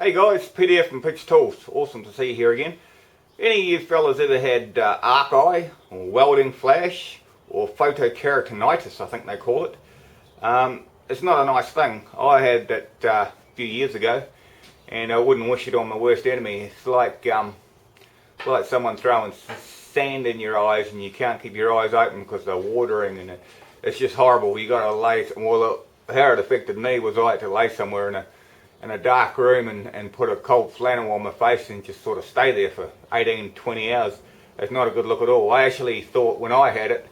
Hey guys, PDF from Pitch Tools. Awesome to see you here again. Any of you fellas ever had arc eye, or welding flash, or photokeratitis, I think they call it? It's not a nice thing. I had that a few years ago, and I wouldn't wish it on my worst enemy. It's like someone throwing sand in your eyes, and you can't keep your eyes open because they're watering, and it's just horrible. You got to lay. Well, how it affected me was I had to lay somewhere in a dark room and put a cold flannel on my face and just sort of stay there for 18-20 hours. It's not a good look at all. I actually thought when I had it,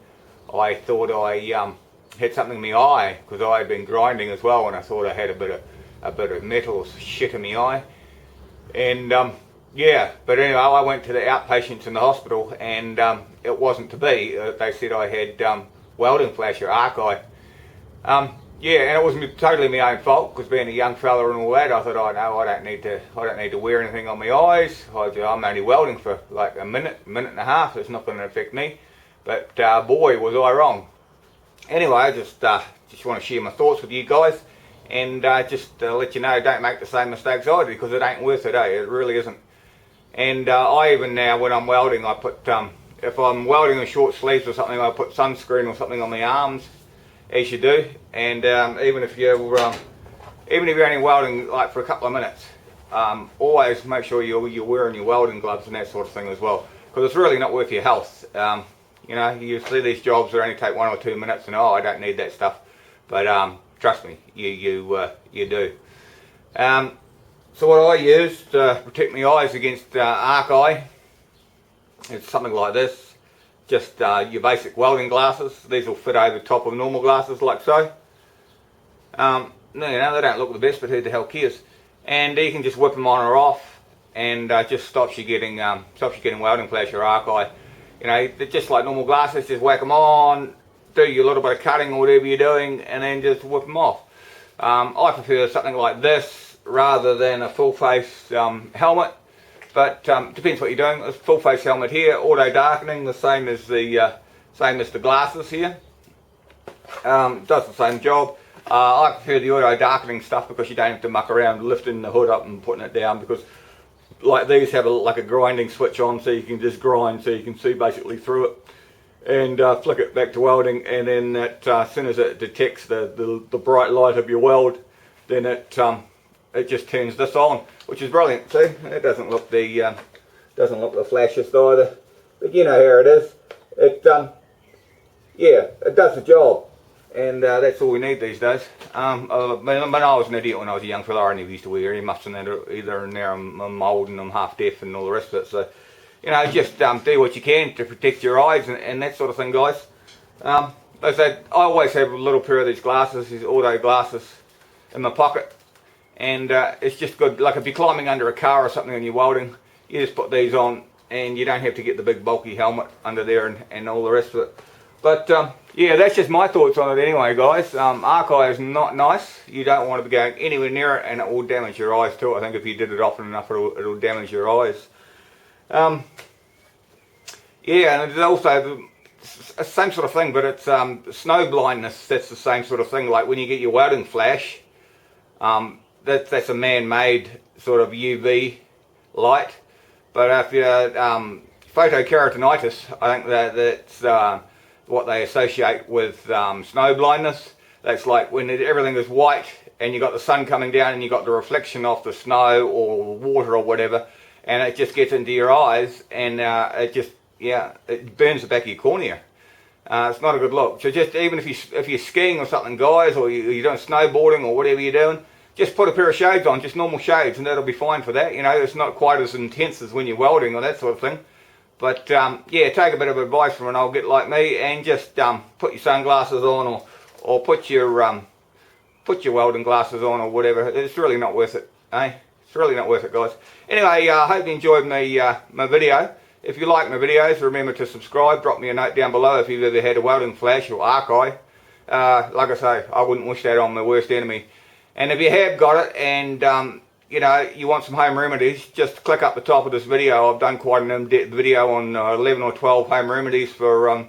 I thought I had something in my eye because I had been grinding as well, and I thought I had a bit of metal or shit in my eye. And yeah, but anyway, I went to the outpatients in the hospital, and it wasn't to be. They said I had welding flash or arc eye. Yeah, and it was totally my own fault because being a young fella and all that, I thought, oh no, I don't need to wear anything on my eyes. I'm only welding for like a minute and a half. It's not going to affect me. But boy, was I wrong. Anyway, I just want to share my thoughts with you guys, and just let you know, don't make the same mistakes I did because it ain't worth it, eh? It really isn't. And I even now, when I'm welding, I put if I'm welding in short sleeves or something, I put sunscreen or something on my arms, as you do. And even if you're only welding like for a couple of minutes, always make sure you're wearing your welding gloves and that sort of thing as well, because it's really not worth your health. You know, you see these jobs that only take 1 or 2 minutes, and oh, I don't need that stuff. But trust me, you do. So what I use to protect my eyes against arc eye, it's something like this. Just your basic welding glasses. These will fit over the top of normal glasses like so. You know, they don't look the best, but who the hell cares? And you can just whip them on or off, and just stops you getting welding flash or arc eye. You know, they're just like normal glasses. Just whack them on, do your little bit of cutting or whatever you're doing, and then just whip them off. I prefer something like this rather than a full face helmet. But depends what you're doing. A full face helmet here, auto darkening, the same as the glasses here. Does the same job. I prefer the auto darkening stuff because you don't have to muck around lifting the hood up and putting it down, because like these have like a grinding switch on, so you can just grind, so you can see basically through it, and flick it back to welding, and then as soon as it detects the bright light of your weld, then it just turns this on, which is brilliant. See, it doesn't look the flashiest either, but you know how it is. Yeah, it does the job, and that's all we need these days. When I was an idiot when I was a young fella, I never used to wear any much in that either, and now I'm old and I'm half deaf and all the rest of it. So, you know, just do what you can to protect your eyes and that sort of thing, guys. Like I said, I always have a little pair of these glasses, these auto glasses, in my pocket. And it's just good, like if you're climbing under a car or something and you're welding, you just put these on, and you don't have to get the big bulky helmet under there and all the rest of it. But yeah, that's just my thoughts on it anyway, guys. Arc eye is not nice. You don't want to be going anywhere near it, and it will damage your eyes too. I think if you did it often enough, it'll damage your eyes. Yeah, and there's also the same sort of thing, but it's snow blindness. That's the same sort of thing. Like when you get your welding flash, that's a man-made sort of UV light. But if you're photokeratitis, I think that's what they associate with snow blindness. That's like when everything is white and you got the sun coming down and you got the reflection off the snow or water or whatever, and it just gets into your eyes, and it burns the back of your cornea. It's not a good look. So just even if you're skiing or something, guys, or you're doing snowboarding or whatever you're doing, just put a pair of shades on, just normal shades, and that'll be fine for that. You know, it's not quite as intense as when you're welding or that sort of thing. But yeah, take a bit of advice from an old git like me, and just put your sunglasses on, or put your welding glasses on, or whatever. It's really not worth it, eh? It's really not worth it, guys. Anyway, I hope you enjoyed my video. If you like my videos, remember to subscribe. Drop me a note down below if you've ever had a welding flash or arc eye. Like I say, I wouldn't wish that on my worst enemy. And if you have got it, and you know, you want some home remedies, just click up the top of this video. I've done quite an in-depth video on 11 or 12 home remedies for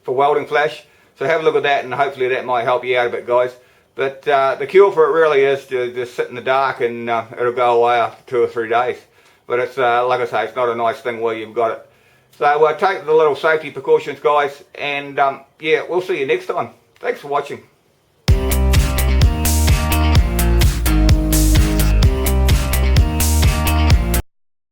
welding flash. So have a look at that, and hopefully that might help you out a bit, guys. But the cure for it really is to just sit in the dark, and it'll go away after 2 or 3 days. But it's like I say, it's not a nice thing where you've got it. So take the little safety precautions, guys, and yeah, we'll see you next time. Thanks for watching.